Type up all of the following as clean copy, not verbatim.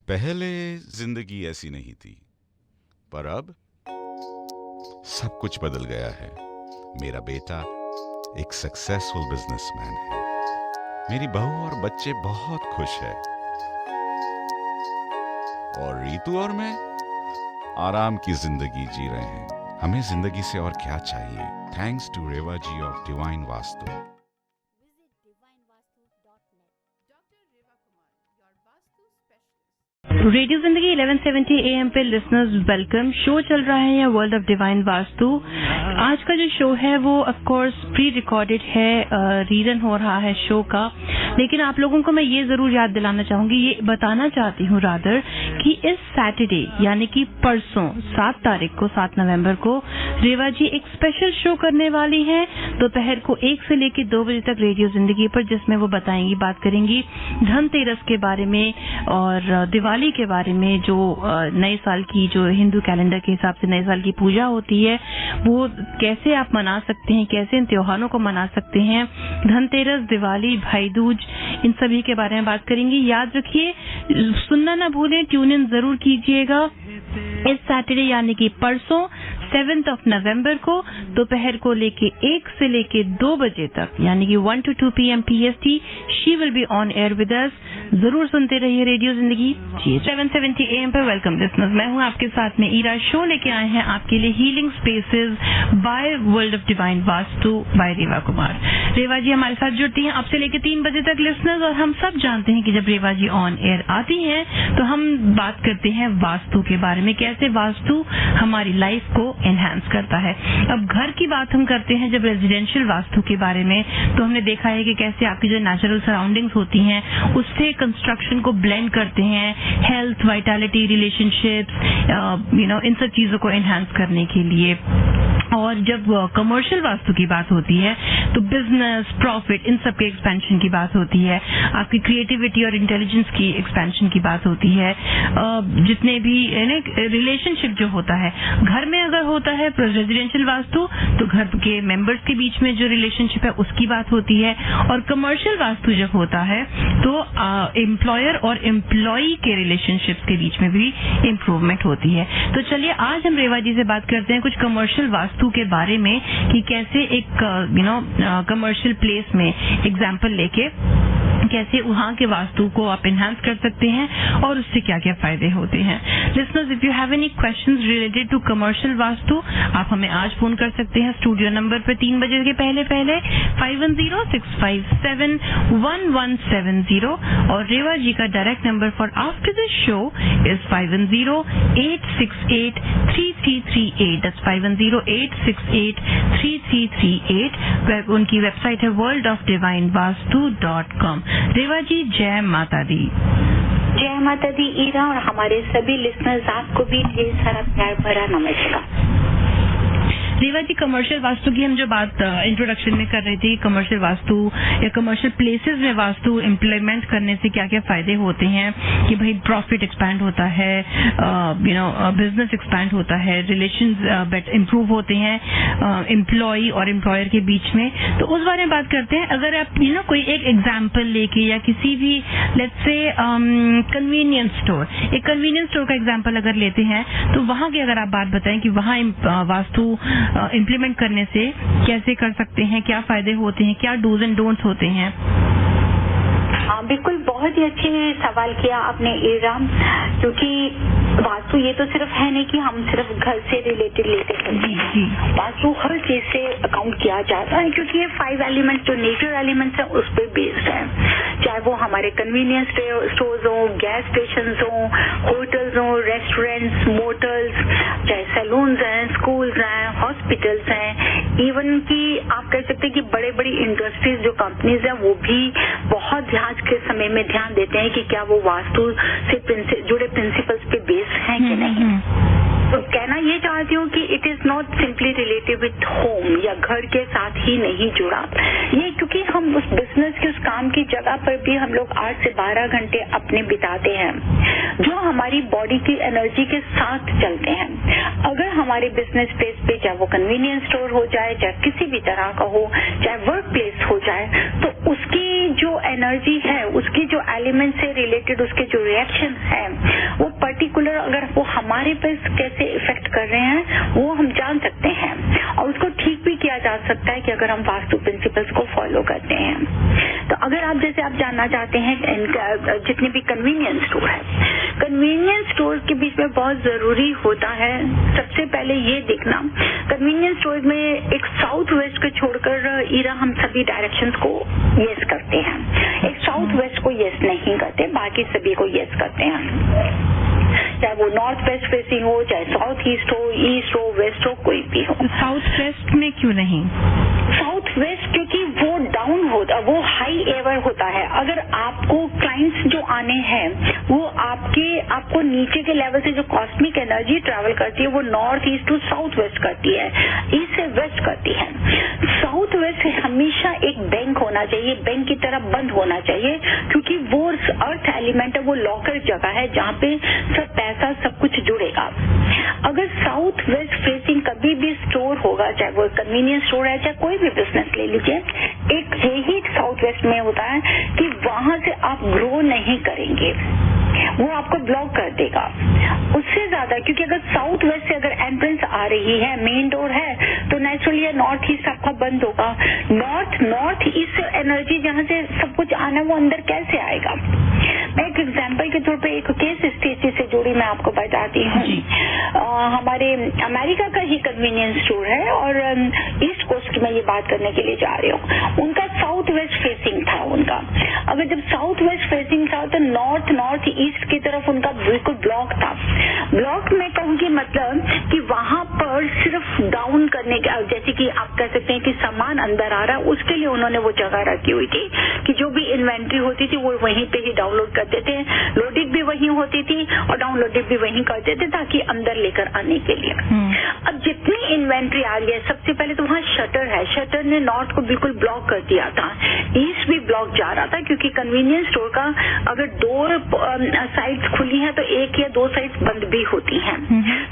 पहले जिंदगी ऐसी नहीं थी, पर अब सब कुछ बदल गया है। मेरा बेटा एक सक्सेसफुल बिजनेसमैन है, मेरी बहू और बच्चे बहुत खुश है, और रीतू और मैं आराम की जिंदगी जी रहे हैं। हमें जिंदगी से और क्या चाहिए? Thanks to Reva ji of divine Vastu. Radio Zindagi 1170 AM पे लिसनर्स वेलकम। शो चल रहा है या वर्ल्ड ऑफ डिवाइन वास्तु। आज का जो शो है वो ऑफ कोर्स प्री रिकॉर्डेड है, रीरन हो रहा है शो का, लेकिन आप लोगों को मैं ये जरूर याद दिलाना चाहूंगी, ये बताना चाहती हूँ रादर कि इस सैटरडे यानी कि परसों 7 तारीख को 7 नवंबर को रेवा जी एक स्पेशल शो करने वाली हैं दोपहर को 1 से लेकर 2 बजे तक रेडियो जिंदगी पर, जिसमें वो बताएंगी, बात करेंगी धनतेरस के बारे में और दिवाली के बारे में, जो नए साल की, जो हिंदू कैलेंडर के हिसाब से नए साल की पूजा होती है, वो कैसे आप मना सकते हैं, कैसे इन त्योहारों को मना सकते हैं, धनतेरस, दिवाली, भाई दूज, इन सभी के बारे में बात करेंगी। याद रखिए, सुनना ना भूलें, ट्यून इन जरूर कीजिएगा इस सैटरडे यानी कि परसों 7 नवंबर को दोपहर को लेके 1 से लेके 2 बजे तक, यानी कि 1 to 2 PM PST, she will be on air with us. जरूर सुनते रहिए रेडियो जिंदगी 770 AM पे। वेलकम लिसनर्स, मैं हूं आपके साथ में ईरा। शो लेके आए हैं आपके लिए healing spaces by world of divine Vastu by Reva Kumar. Reva ji हमारे साथ जुड़ती हैं अब से लेके 3 बजे तक लिसनर्स, और हम सब जानते हैं कि जब रेवा जी ऑन एयर आती हैं तो हम बात करते हैं वास्तु के बारे में, कैसे वास्तु हमारी लाइफ को एनहांस करता है। अब घर की बात हम करते हैं जब रेजिडेंशियल वास्तु के बारे में, तो हमने देखा है कि कैसे आपकी जो नेचुरल सराउंडिंग्स होती हैं उससे कंस्ट्रक्शन को ब्लेंड करते हैं, हेल्थ, वाइटैलिटी, रिलेशनशिप्स, इन सब चीजों को एनहांस करने के लिए। और जब कमर्शियल वास्तु की बात होती है तो बिजनेस, प्रॉफिट, इन सब के एक्सपेंशन की बात होती है, आपकी क्रिएटिविटी और इंटेलिजेंस की एक्सपेंशन की बात होती है, जितने भी रिलेशनशिप जो होता है घर में अगर होता है रेजिडेंशियल वास्तु तो घर के मेंबर्स के बीच में जो रिलेशनशिप है उसकी बात होती है, और कमर्शियल वास्तु जब होता है तो एम्प्लॉयर और एम्प्लॉई के रिलेशनशिप्स के बीच में भी इम्प्रूवमेंट होती है। तो चलिए आज हम रेवा जी से बात करते हैं कुछ कमर्शियल वास्तु के बारे में कि कैसे एक कमर्शियल प्लेस में एग्जाम्पल लेके कैसे वहां के वास्तु को आप एनहांस कर सकते हैं और उससे क्या क्या फायदे होते हैं। Listeners, if you have any questions related to commercial Vastu, आप हमें आज फोन कर सकते हैं स्टूडियो नंबर पे 3 बजे के पहले 510-657-1170, और रेवा जी का direct number for after the show is 510-868-3338। That's 510-868-3338। उनकी वेबसाइट है worldofdivinevastu.com। रेवा जी, जय माता दी। जय माता दी ईरा, और हमारे सभी लिसनर्स आपको भी ढेर सारा प्यार भरा नमस्कार। रेवा जी, कमर्शियल वास्तु की हम जो बात इंट्रोडक्शन में कर रहे थे, कमर्शियल वास्तु या कमर्शियल प्लेसेस में वास्तु इम्प्लीमेंट करने से क्या क्या फायदे होते हैं कि भाई प्रॉफिट एक्सपैंड होता है, बिजनेस एक्सपैंड होता है, रिलेशंस इम्प्रूव होते हैं एम्प्लॉय और एम्प्लॉयर के बीच में, तो उस बारे में बात करते हैं। अगर आप कोई एक एग्जाम्पल लेके या किसी भी लेट्स से कन्वीनियंस स्टोर, एक कन्वीनियंस स्टोर का एग्जाम्पल अगर लेते हैं तो वहां की अगर आप बात बताएं कि वहां वास्तु इम्प्लीमेंट करने से कैसे कर सकते हैं, क्या फायदे होते हैं, क्या डूज एंड डोंट्स होते हैं। बिल्कुल, बहुत ही अच्छे सवाल किया आपने ईरा, क्योंकि वास्तु ये तो सिर्फ है नहीं कि हम सिर्फ घर से रिलेटेड लेते हैं, वास्तु हर चीज से अकाउंट किया जाता है, क्योंकि ये 5 एलिमेंट्स जो नेचर एलिमेंट्स हैं उस पर बेस्ड है। चाहे वो हमारे कन्वीनियंस स्टोर्स हो, गैस स्टेशन हो, होटल्स हो, रेस्टोरेंट्स, मोटल्स, चाहे सैलून्स हैं, स्कूल्स हैं, हॉस्पिटल्स हैं, इवन की आप कह सकते हैं कि बड़े बड़ी इंडस्ट्रीज जो कंपनीज हैं वो भी बहुत आज के समय में ध्यान देते हैं कि क्या वो वास्तु से जुड़े प्रिंसिपल्स पे बेस है कि नहीं। तो कहना ये चाहती हूँ कि it is not simply related with home या घर के साथ ही नहीं जुड़ा ये, क्योंकि हम उस बिजनेस के उस काम की जगह पर भी हम लोग 8 से 12 घंटे अपने बिताते हैं, जो हमारी बॉडी की एनर्जी के साथ चलते हैं। अगर हमारे बिजनेस प्लेस पे, चाहे वो कन्वीनियंस स्टोर हो जाए, चाहे किसी भी तरह का हो, चाहे वर्क प्लेस हो जाए, तो उसकी जो एनर्जी है, उसकी जो एलिमेंट से रिलेटेड उसके जो रिएक्शन है अगर वो हमारे पे कैसे इफेक्ट कर रहे हैं वो हम जान सकते हैं, और उसको ठीक भी किया जा सकता है कि अगर हम वास्तु प्रिंसिपल्स को फॉलो करते हैं। तो अगर आप जैसे आप जानना चाहते हैं जितने भी कन्वीनियंस स्टोर है, कन्वीनियंस स्टोर के बीच में बहुत जरूरी होता है सबसे पहले ये देखना, कन्वीनियंस स्टोर में एक साउथ वेस्ट को छोड़कर ईरा हम सभी डायरेक्शंस को यस करते हैं, एक साउथ वेस्ट को यस नहीं करते, बाकी सभी को यस करते हैं, चाहे वो नॉर्थ वेस्ट फेसिंग हो, चाहे साउथ ईस्ट हो, वेस्ट हो, कोई भी हो। साउथ वेस्ट में क्यों नहीं? साउथ वेस्ट क्योंकि वो डाउन होता, वो हाई एवर होता है। अगर आपको क्लाइंट्स जो आने हैं वो आपको नीचे के लेवल से जो कॉस्मिक एनर्जी ट्रैवल करती है वो north east to south west करती है, ईस्ट से वेस्ट करती है। साउथ वेस्ट हमेशा एक बैंक होना चाहिए, बैंक की तरह बंद होना चाहिए, क्योंकि वो अर्थ एलिमेंट है, वो लॉकर जगह है जहाँ पे सब पैसा सब कुछ जुड़ेगा। अगर साउथ वेस्ट फेसिंग कभी भी स्टोर होगा, चाहे वो कन्वीनियंस स्टोर है, चाहे कोई भी बिजनेस ले लीजिए, एक यही साउथ वेस्ट में होता है कि वहां से आप ग्रो नहीं करेंगे, वो आपको ब्लॉक कर देगा उससे ज्यादा, क्योंकि अगर साउथ वेस्ट से अगर एंट्रेंस आ रही है, मेन डोर है, तो नेचुरली नॉर्थ ईस्ट आपका बंद होगा। नॉर्थ ईस्ट एनर्जी जहाँ से सब कुछ आना वो अंदर कैसे आएगा? मैं एक एग्जांपल के तौर पे एक केस स्टडी से जुड़ी मैं आपको बताती हूँ। हमारे अमेरिका का ही कन्वीनियंस स्टोर है और ईस्ट कोस्ट में ये बात करने के लिए जा रही हूँ। उनका साउथ वेस्ट फेसिंग था उनका। अगर जब साउथ वेस्ट फेसिंग था तो नॉर्थ ईस्ट की तरफ उनका बिल्कुल ब्लॉक था। ब्लॉक में कहूँगी मतलब कि वहां पर सिर्फ डाउन करने के, जैसे कि आप कह सकते हैं कि सामान अंदर आ रहा है, उसके लिए उन्होंने वो जगह रखी हुई थी कि जो भी इन्वेंट्री होती थी वो वहीं पे ही डाउनलोड करते थे, लोडिंग भी वहीं होती थी और डाउनलोडिंग भी वहीं करते थे ताकि अंदर लेकर आने के लिए। अब जितनी इन्वेंट्री आ रही है, सबसे पहले तो वहाँ शटर है, शटर ने नॉर्थ को बिल्कुल ब्लॉक कर दिया था, ईस्ट भी ब्लॉक जा रहा था, क्योंकि कन्वीनियंस स्टोर का अगर दो साइड्स खुली हैं तो एक या दो साइड्स बंद भी होती हैं।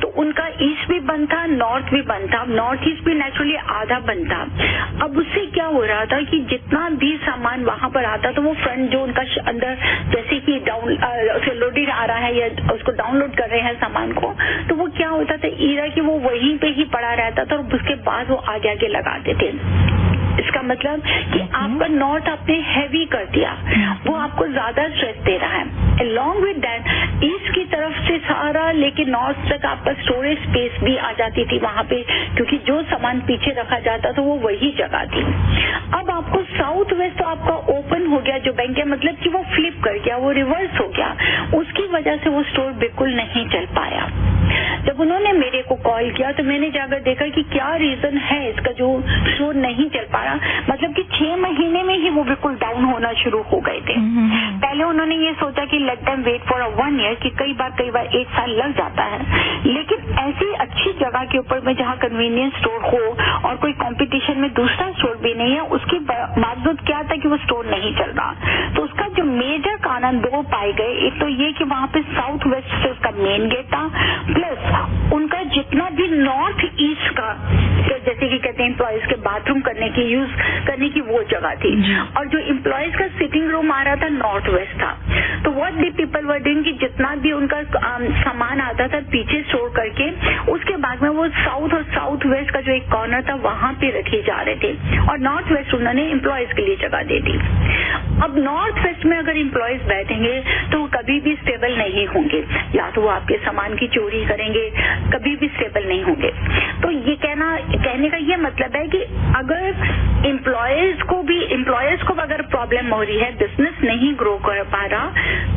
तो उनका ईस्ट भी बंद था, नॉर्थ भी बंद था, नॉर्थ ईस्ट भी नेचुरली आधा बंद था। अब उससे क्या हो रहा था कि जितना भी सामान वहां पर आता तो वो फ्रंट जो उनका अंदर जैसे कि लोडिंग आ रहा है या उसको डाउनलोड कर रहे हैं सामान को, तो वो क्या होता था ईरा कि वो वहीं पे ही पड़ा रहता था और उसके बाद वो आगे आगे लगाते थे। इसका मतलब कि आपका नॉर्थ आपने हैवी कर दिया, वो आपको ज्यादा स्ट्रेस दे रहा है। अलॉन्ग विद दैट ईस्ट की तरफ से सारा लेके नॉर्थ तक आपका स्टोरेज स्पेस भी आ जाती थी वहां पे, क्योंकि जो सामान पीछे रखा जाता था वो वही जगह थी। अब आपको साउथ वेस्ट तो आपका ओपन हो गया, जो बैंक है मतलब कि वो फ्लिप कर गया, वो रिवर्स हो गया, उसकी वजह से वो स्टोर बिल्कुल नहीं चल पाया। जब उन्होंने मेरे को कॉल किया तो मैंने जाकर देखा कि क्या रीजन है इसका जो स्टोर नहीं चल पा रहा, मतलब कि 6 महीने में ही वो बिल्कुल डाउन होना शुरू हो गए थे। पहले उन्होंने ये सोचा कि let them wait for 1 year, कि कई बार 1 साल लग जाता है, लेकिन ऐसी अच्छी जगह के ऊपर में जहाँ कन्वीनियंस स्टोर हो और कोई कंपटीशन में दूसरा स्टोर भी नहीं है, उसके बावजूद क्या था कि वो स्टोर नहीं चल रहा। तो उसका जो मेजर कारण 2 पाए गए, एक तो ये कि वहाँ पे साउथ वेस्ट से उसका मेन गेट था, प्लस उनका जितना भी नॉर्थ ईस्ट का जैसे कि कहते हैं एम्प्लॉयज के बाथरूम करने की यूज करने की वो जगह थी, और जो एम्प्लॉयज का सिटिंग रूम आ रहा था नॉर्थ वेस्ट था। तो what the people were doing कि जितना भी उनका सामान आता था पीछे स्टोर करके, उसके बाद में वो साउथ और साउथ वेस्ट का जो एक कॉर्नर था वहां पे रखे जा रहे थे, और नॉर्थ वेस्ट उन्होंने एम्प्लॉयज के लिए जगह दे दी। अब नॉर्थ वेस्ट में अगर एम्प्लॉयज बैठेंगे तो वो कभी भी स्टेबल नहीं होंगे, या तो वो आपके सामान की चोरी करेंगे, कभी भी स्टेबल नहीं होंगे। तो ये कहने का ये मतलब है कि अगर एम्प्लॉयज को अगर प्रॉब्लम हो रही है, बिजनेस नहीं ग्रो कर पा रहा,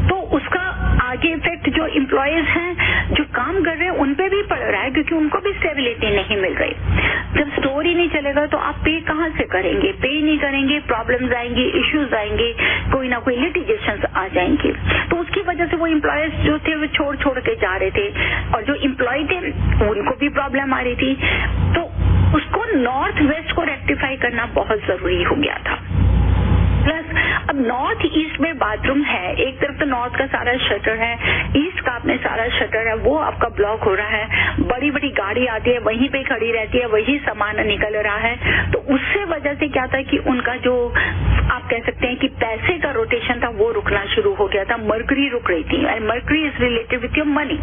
तो उसका आगे इफेक्ट जो एम्प्लॉयज हैं जो काम कर रहे हैं उन पे भी पड़ रहा है, क्योंकि उनको भी स्टेबिलिटी नहीं मिल रही। जब स्टोर ही नहीं चलेगा तो आप पे कहाँ से करेंगे, पे नहीं करेंगे, प्रॉब्लम्स आएंगे, इश्यूज आएंगे, कोई ना कोई लिटिगेशंस आ जाएंगे। तो उसकी वजह से वो एम्प्लॉयज जो थे वो छोड़ के जा रहे थे, और जो एम्प्लॉय थे उनको भी प्रॉब्लम आ रही थी। तो उसको नॉर्थ वेस्ट को रेक्टिफाई करना बहुत जरूरी हो गया था। प्लस अब नॉर्थ ईस्ट में बाथरूम है, एक तरफ तो नॉर्थ का सारा शटर है, ईस्ट का अपने सारा शटर है, वो आपका ब्लॉक हो रहा है, बड़ी बड़ी गाड़ी आती है वहीं पे खड़ी रहती है, वही सामान निकल रहा है। तो उससे वजह से क्या था कि उनका जो आप कह सकते हैं कि पैसे का रोटेशन था वो रुकना शुरू हो गया था, मरकरी रुक रही थी, and mercury is related with your money.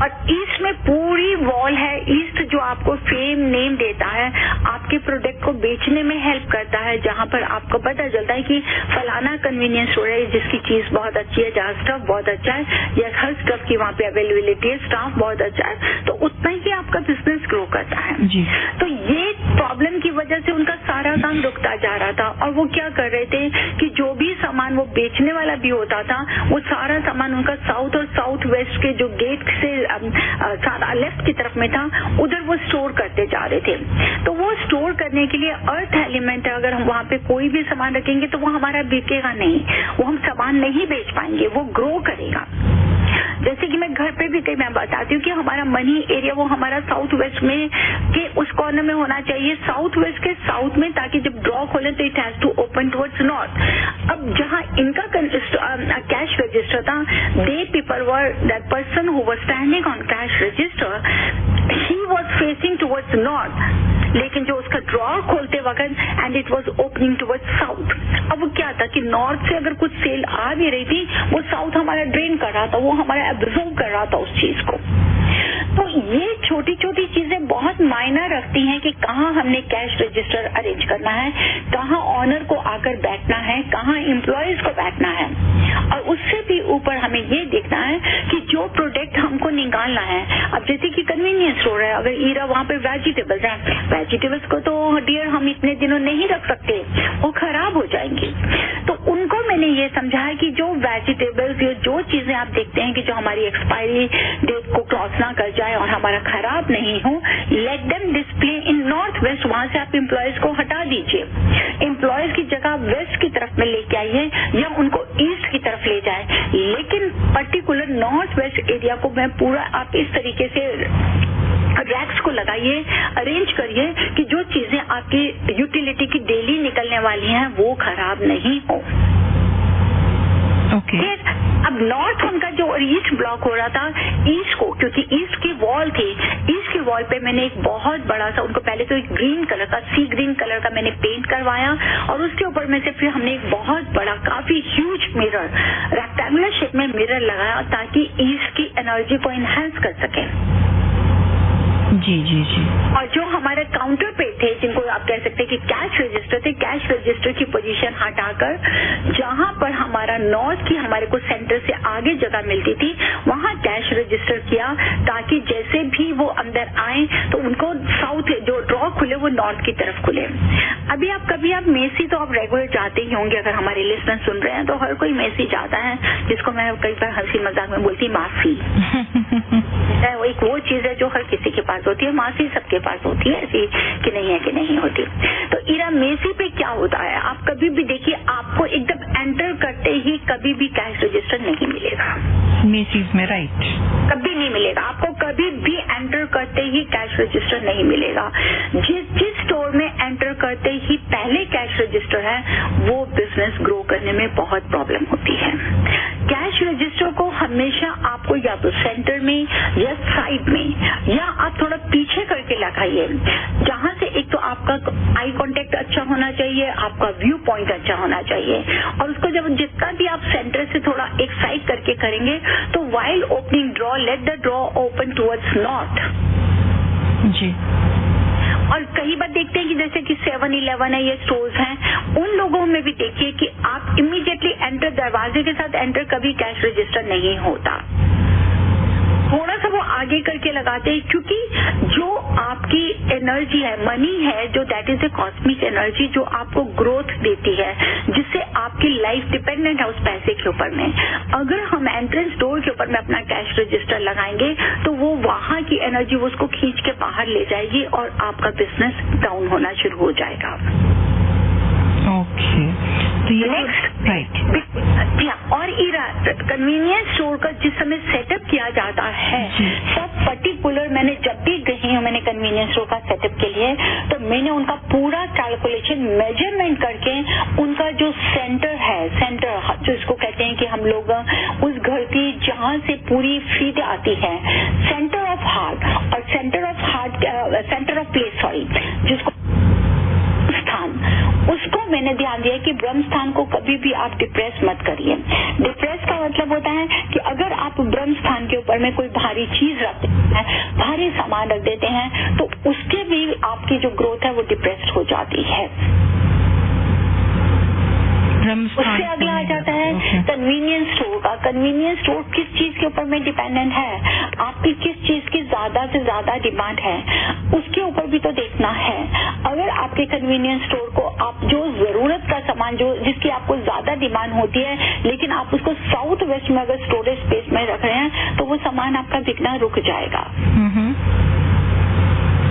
और ईस्ट में पूरी वॉल है, ईस्ट जो आपको फेम नेम देता है, आपके प्रोडक्ट को बेचने में हेल्प करता है, जहां पर आपको पता चलता है कि फलाना कन्वीनियंस स्टोर है जिसकी चीज बहुत अच्छी है, जहाँ स्टफ बहुत अच्छा है, या हर स्टफ की वहाँ पे अवेलेबिलिटी है, स्टाफ बहुत अच्छा है, तो उतना ही आपका बिजनेस ग्रो करता है जी। तो ये प्रॉब्लम की वजह से उनका सारा काम रुकता जा रहा था। और वो क्या कर रहे थे कि जो भी सामान वो बेचने वाला भी होता था, वो सारा सामान उनका साउथ और साउथ वेस्ट के जो गेट से लेफ्ट की तरफ में था, उधर वो स्टोर करते जा रहे थे। तो वो स्टोर करने के लिए अर्थ एलिमेंट है, अगर हम वहाँ पे कोई भी सामान रखेंगे तो वो हमारा बिकेगा नहीं, वो हम सामान नहीं बेच पाएंगे, वो ग्रो करेगा। जैसे कि मैं घर पे भी कई मैं बताती हूँ कि हमारा मनी एरिया वो हमारा साउथ वेस्ट में के उस कॉर्नर में होना चाहिए, साउथ वेस्ट के साउथ में, ताकि जब ड्रॉ खोले तो it has to open towards north. अब जहाँ इनका कैश रजिस्टर था, they people were that person who was standing on cash register, he was facing towards north, लेकिन जो उसका ड्रॉ खोलते वक्त and it was opening towards south. अब वो क्या था कि नॉर्थ से अगर कुछ सेल आ भी रही थी, वो साउथ हमारा ड्रेन कर रहा था, वो हमारा एब्जॉर्ब कर रहा था उस चीज को। तो ये छोटी छोटी चीजें बहुत मायना रखती हैं कि कहाँ हमने कैश रजिस्टर अरेंज करना है, कहाँ ऑनर को आकर बैठना है, कहाँ एम्प्लॉयज को बैठना है। और उससे भी ऊपर हमें ये देखना है कि जो प्रोडक्ट हमको निकालना है, अब जैसे कि कन्वीनियंस स्टोर है, अगर ईरा वहाँ पे वेजिटेबल्स है, वेजिटेबल्स को तो डियर हम इतने दिनों नहीं रख सकते, वो खराब हो जाएंगी। तो उनको मैंने ये समझाया कि जो वेजिटेबल्स, जो चीजें आप देखते हैं कि जो हमारी एक्सपायरी डेट को क्रॉस ना कर जाए और हमारा खराब नहीं हो, let them display in north west. वहां से आप एम्प्लॉयज को हटा दीजिए, एम्प्लॉयज की जगह वेस्ट की तरफ में लेके आइए या उनको ईस्ट की तरफ ले जाए, लेकिन पर्टिकुलर नॉर्थ वेस्ट एरिया को मैं पूरा आप इस तरीके से रैक्स को लगाइए, अरेंज करिए कि जो चीजें आपकी यूटिलिटी की डेली निकलने वाली हैं वो खराब नहीं हो। ओके। अब नॉर्थ उनका जो ईस्ट ब्लॉक हो रहा था, ईस्ट को, क्योंकि ईस्ट की वॉल थी, ईस्ट की वॉल पे मैंने एक बहुत बड़ा सा, उनको पहले तो एक ग्रीन कलर का, सी ग्रीन कलर का मैंने पेंट करवाया, और उसके ऊपर में से फिर हमने एक बहुत बड़ा, काफी ह्यूज मिरर, रेक्टेंगुलर शेप में मिरर लगाया ताकि ईस्ट की एनर्जी को एनहांस कर सके। जी जी जी। और जो हमारे काउंटर पे थे, जिनको आप कह सकते हैं कि कैश रजिस्टर थे, कैश रजिस्टर की पोजीशन हटाकर जहां पर हमारा नॉर्थ की हमारे को सेंटर से आगे जगह मिलती थी, वहां कैश रजिस्टर किया, ताकि जैसे भी वो अंदर आए तो उनको साउथ जो ड्रॉ खुले वो नॉर्थ की तरफ खुले। अभी आप मेसी तो आप रेगुलर जाते ही होंगे, अगर हमारे लिस्टनर सुन रहे हैं तो हर कोई मेसी जाता है, जिसको मैं कई बार हंसी मजाक में बोलती माफी। एक वो चीज है जो हर किसी के पास होती है, मासी सबके पास होती है, ऐसी कि नहीं होती। तो ईरा मेसी पे क्या होता है, आप कभी भी देखिए, आपको एकदम एंटर करते ही कभी भी कैश रजिस्टर नहीं मिलेगा मेसीज में, राइट? कभी नहीं मिलेगा आपको, कभी भी एंटर करते ही कैश रजिस्टर नहीं मिलेगा। जिस स्टोर में एंटर करते ही पहले कैश रजिस्टर है, वो बिजनेस ग्रो करने में बहुत प्रॉब्लम होती है। कैश रजिस्टर को हमेशा आपको या तो सेंटर में या साइड में, या आप थोड़ा पीछे करके लगाइए, जहां से एक तो आपका आई कांटेक्ट अच्छा होना चाहिए, आपका व्यू पॉइंट अच्छा होना चाहिए, और उसको जब जितना भी आप सेंटर से थोड़ा एक साइड करके करेंगे तो while opening draw, let the draw open towards north. जी। और कई बार देखते हैं कि जैसे कि 7-11 है, ये स्टोर्स हैं, उन लोगों में भी देखिए कि आप इमीडिएटली एंटर, दरवाजे के साथ एंटर कभी कैश रजिस्टर नहीं होता, थोड़ा सा वो आगे करके लगाते हैं, क्योंकि जो आपकी एनर्जी है, मनी है, जो that is a cosmic energy, जो आपको ग्रोथ देती है, जिससे आपकी लाइफ डिपेंडेंट है उस पैसे के ऊपर में। अगर हम एंट्रेंस डोर के ऊपर में अपना कैश रजिस्टर लगाएंगे तो वो वहां की एनर्जी वो उसको खींच के बाहर ले जाएगी और आपका बिजनेस डाउन होना शुरू हो जाएगा। ओके, तो ये नेक्स्ट, राइट। जी हाँ, और ईरा कन्वीनियंस स्टोर का जिस समय सेटअप किया जाता है, सब पर्टिकुलर, मैंने जब भी गई हूँ मैंने कन्वीनियंस स्टोर का सेटअप के लिए, तो मैंने उनका पूरा कैलकुलेशन मेजरमेंट करके उनका जो सेंटर है, सेंटर जो इसको कहते हैं कि हम लोग उस घर की जहाँ से पूरी फीड आती है, सेंटर ऑफ हार्ट और सेंटर ऑफ प्लेस, जिसको स्थान, उसको मैंने ध्यान दिया कि ब्रह्म स्थान को कभी भी आप डिप्रेस मत करिए। डिप्रेस का मतलब होता है कि अगर आप ब्रह्म स्थान के ऊपर में कोई भारी चीज रखते हैं, भारी सामान रख देते हैं, तो उसके भी आपकी जो ग्रोथ है वो डिप्रेस्ड हो जाती है। उससे अगला आ जाता है कन्वीनियंस स्टोर का। कन्वीनियंस स्टोर किस चीज के ऊपर में डिपेंडेंट है, आपकी किस चीज की ज्यादा से ज्यादा डिमांड है, उसके ऊपर भी तो देखना है। अगर आपके कन्वीनियंस स्टोर को आप जो जरूरत का सामान जो जिसकी आपको ज्यादा डिमांड होती है, लेकिन आप उसको साउथ वेस्ट में अगर स्टोरेज स्पेस में रख रहे हैं, तो वो सामान आपका बिकना रुक जाएगा,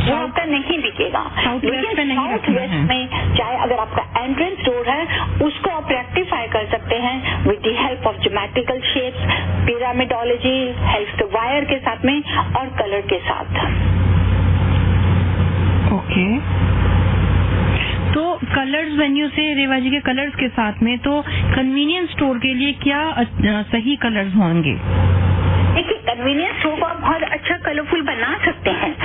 वो आपका नहीं बिकेगा। लेकिन साउथ वेस्ट में चाहे अगर आपका एंट्रेंस डोर है, उसको आप रेक्टिफाई कर सकते हैं with the help of geometrical shapes, pyramidology, help wire के साथ में और कलर के साथ। ओके, तो कलर्स वेन्यू से रेवा जी के कलर्स के साथ में, तो कन्वीनियंस स्टोर के लिए क्या सही कलर्स होंगे? देखिए, कन्वीनियंस स्टोर को आप बहुत अच्छा कलरफुल बना सकते हैं।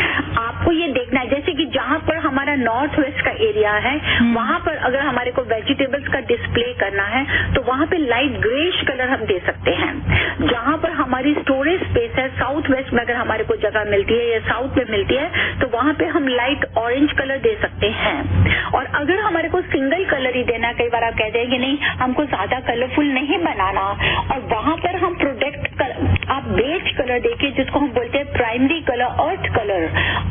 आपको ये देखना है, जैसे कि जहाँ पर हमारा नॉर्थ वेस्ट का एरिया है, वहाँ पर अगर हमारे को वेजिटेबल्स का डिस्प्ले करना है, तो वहाँ पे लाइट ग्रेश कलर हम दे सकते हैं। जहाँ पर हमारी स्टोरेज स्पेस है, साउथ वेस्ट में अगर हमारे को जगह मिलती है या साउथ में मिलती है, तो वहाँ पे हम लाइट ऑरेंज कलर दे सकते हैं। और अगर हमारे को सिंगल कलर ही देना, कई बार आप कहते हैं कि नहीं हमको ज्यादा कलरफुल नहीं बनाना, और वहाँ पर हम प्रोडक्ट आप बेज कलर देखिए, जिसको हम बोलते हैं प्राइमरी कलर, अर्थ कलर।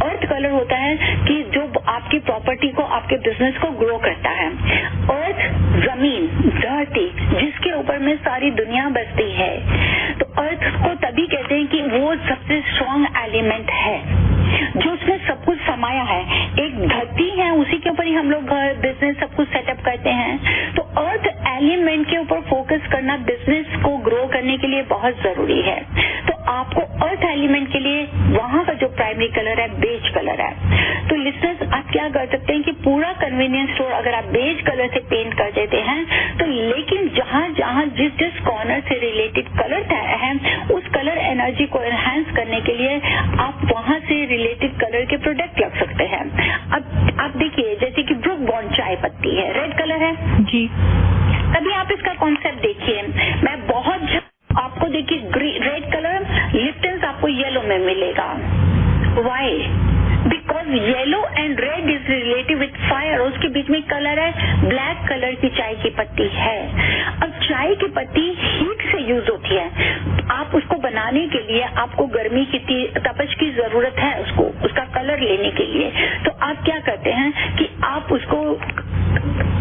अर्थ कलर होता है कि जो आपकी प्रॉपर्टी को, आपके बिजनेस को ग्रो करता है। अर्थ जमीन, धरती, जिसके ऊपर में सारी दुनिया बसती है, तो अर्थ को तभी कहते हैं कि वो सबसे स्ट्रॉन्ग एलिमेंट है, जो उसमें सब कुछ समाया है। एक धरती है, उसी के ऊपर ही हम लोग घर, बिजनेस सब कुछ सेटअप करते हैं। तो अर्थ एलिमेंट के ऊपर फोकस करना बिजनेस को ग्रो करने के लिए बहुत जरूरी है। तो आपको अर्थ एलिमेंट के लिए वहां का जो प्राइमरी कलर है, बेज कलर है। तो लिसनर्स, आप क्या कर सकते हैं कि पूरा कन्वीनियंस स्टोर अगर आप बेज कलर से पेंट कर देते हैं, तो लेकिन जहां जहां जिस जिस कॉर्नर से रिलेटेड कलर है, उस कलर एनर्जी को एनहांस करने के लिए आप वहां से रिलेटेड कलर के प्रोडक्ट रख सकते हैं। अब आप देखिए, जैसे कि ब्रुक बॉन्ड चाय पत्ती है, रेड कलर है जी। तभी आप इसका कॉन्सेप्ट देखिए। मैं बहुत आपको देखिए रेड कलर, लिप्टन आपको येलो में मिलेगा। Why? Because yellow and red is related with fire. उसके बीच में कलर है, ब्लैक कलर की चाय की पत्ती है। अब चाय की पत्ती हीट से यूज होती है। आप उसको बनाने के लिए आपको गर्मी की तपश की जरूरत है, उसका कलर लेने के लिए। तो आप क्या करते हैं कि आप उसको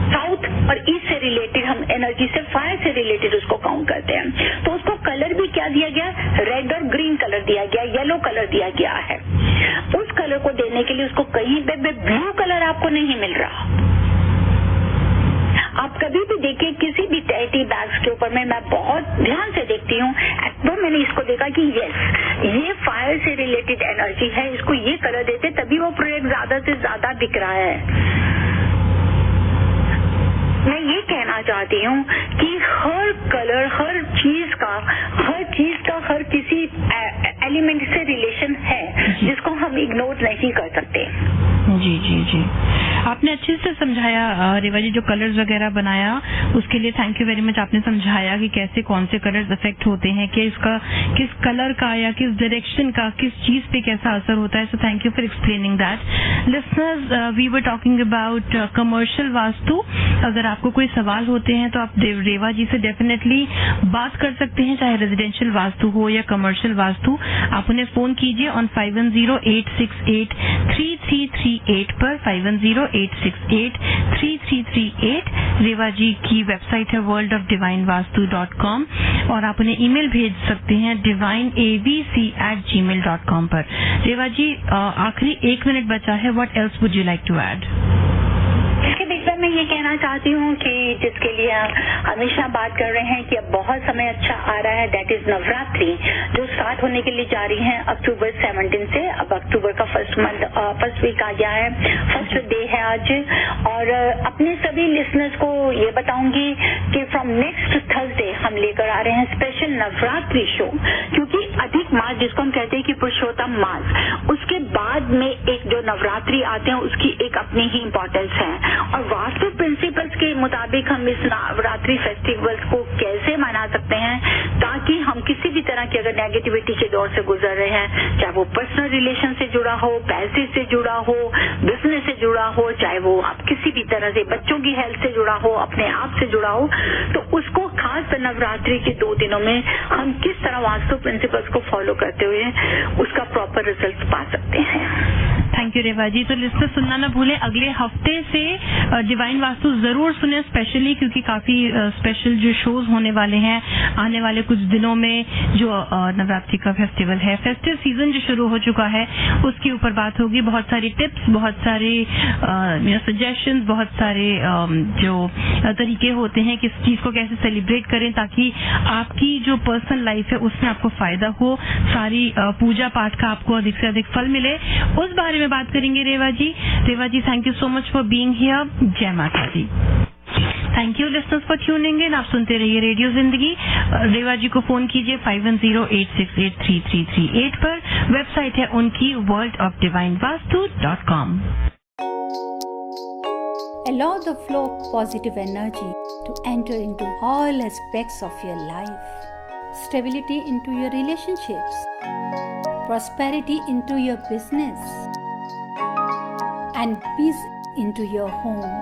साउथ और ईस्ट से रिलेटेड, हम एनर्जी से, फायर से रिलेटेड उसको काउंट करते हैं। तो उसको कलर भी क्या दिया गया, रेड और ग्रीन कलर दिया गया, येलो कलर दिया गया है। उस कलर को देने के लिए उसको कहीं पे भी ब्लू कलर आपको नहीं मिल रहा। आप कभी भी देखिए किसी भी टी बैग्स के ऊपर में, मैं बहुत ध्यान से देखती हूँ, तो मैंने इसको देखा कि यस, ये फायर से रिलेटेड एनर्जी है, इसको ये कलर देते तभी वो प्रोडक्ट ज्यादा से ज्यादा बिक रहा है। मैं ये कहना चाहती हूँ कि हर कलर, हर चीज का हर किसी एलिमेंट से रिलेशन है, जिसको हम इग्नोर नहीं कर सकते। जी जी जी, आपने अच्छे से समझाया रेवा जी। जो कलर्स वगैरह बनाया उसके लिए थैंक यू वेरी मच। आपने समझाया कि कैसे कौन से कलर्स इफेक्ट होते हैं, कि इसका किस कलर का या किस डायरेक्शन का किस चीज पे कैसा असर होता है। So thank you for explaining that. Listeners, we were talking about commercial Vastu. अगर आपको कोई सवाल होते हैं तो आप रेवा जी से डेफिनेटली बात कर सकते हैं, चाहे रेजिडेंशियल वास्तु हो या कमर्शियल वास्तु। आप उन्हें फोन कीजिए ऑन 5108683338 पर, 5108683338। रेवा जी की वेबसाइट है worldofdivinevastu.com और आप उन्हें ईमेल भेज सकते हैं divineabc@gmail.com पर। रेवा जी, आखिरी 1 मिनट बचा है, what else would you like to add? इसके बीच में मैं ये कहना चाहती हूँ कि जिसके लिए हमेशा बात कर रहे हैं कि अब बहुत समय अच्छा आ रहा है, दैट इज नवरात्रि, जो स्टार्ट होने के लिए जा रही है अक्टूबर 17 से। अब अक्टूबर का फर्स्ट वीक आ गया है, फर्स्ट डे है आज। और अपने सभी लिसनर्स को ये बताऊंगी कि फ्रॉम नेक्स्ट थर्सडे हम लेकर आ रहे हैं स्पेशल नवरात्रि शो, क्योंकि अधिक मास जिसको हम कहते हैं कि पुरुषोत्तम मास, उसके बाद में एक जो नवरात्रि आते हैं उसकी एक अपनी ही इम्पोर्टेंस है। और वास्तु प्रिंसिपल प्रिंसिपल्स के मुताबिक हम इस नवरात्रि फेस्टिवल्स को कैसे मना सकते हैं ताकि हम किसी भी तरह की अगर नेगेटिविटी के दौर से गुजर रहे हैं, चाहे वो पर्सनल रिलेशन से जुड़ा हो, पैसे से जुड़ा हो, बिजनेस से जुड़ा हो, चाहे वो आप किसी भी तरह से बच्चों की हेल्थ से जुड़ा हो, अपने आप से जुड़ा हो, तो उसको खास नवरात्रि के 2 दिनों में हम किस तरह वास्तु प्रिंसिपल्स को फॉलो करते हुए उसका प्रॉपर रिजल्ट पा सकते हैं। थैंक यू रेवा जी। तो लिस्टर्स सुनना ना भूलें, अगले हफ्ते से डिवाइन वास्तु जरूर सुने, स्पेशली क्योंकि काफी स्पेशल जो शोज होने वाले हैं आने वाले कुछ दिनों में। जो नवरात्रि का फेस्टिवल है, फेस्टिव सीजन जो शुरू हो चुका है, उसके ऊपर बात होगी। बहुत सारी टिप्स, बहुत सारे सजेशंस, बहुत सारे जो तरीके होते हैं किस चीज को कैसे सेलिब्रेट करें ताकि आपकी जो पर्सनल लाइफ है उसमें आपको फायदा हो, सारी पूजा पाठ का आपको अधिक से अधिक फल मिले, उस बारे में बात करेंगे Reva ji. Reva ji, thank you so much for being here. जय माता दी। Thank you listeners for tuning in. आप सुनते रहिए रेडियो जिंदगी। रेवा जी को फोन कीजिए 5108683338 पर। वेबसाइट है उनकी worldofdivinevastu.com। Allow the flow of positive energy to enter into all aspects of your life. Stability into your relationships. Prosperity into your business. And peace into your home.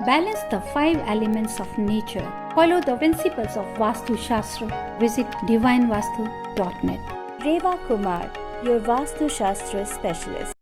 Balance the 5 elements of nature. Follow the principles of Vastu Shastra. Visit divinevastu.net. Reva Kumar, your Vastu Shastra specialist.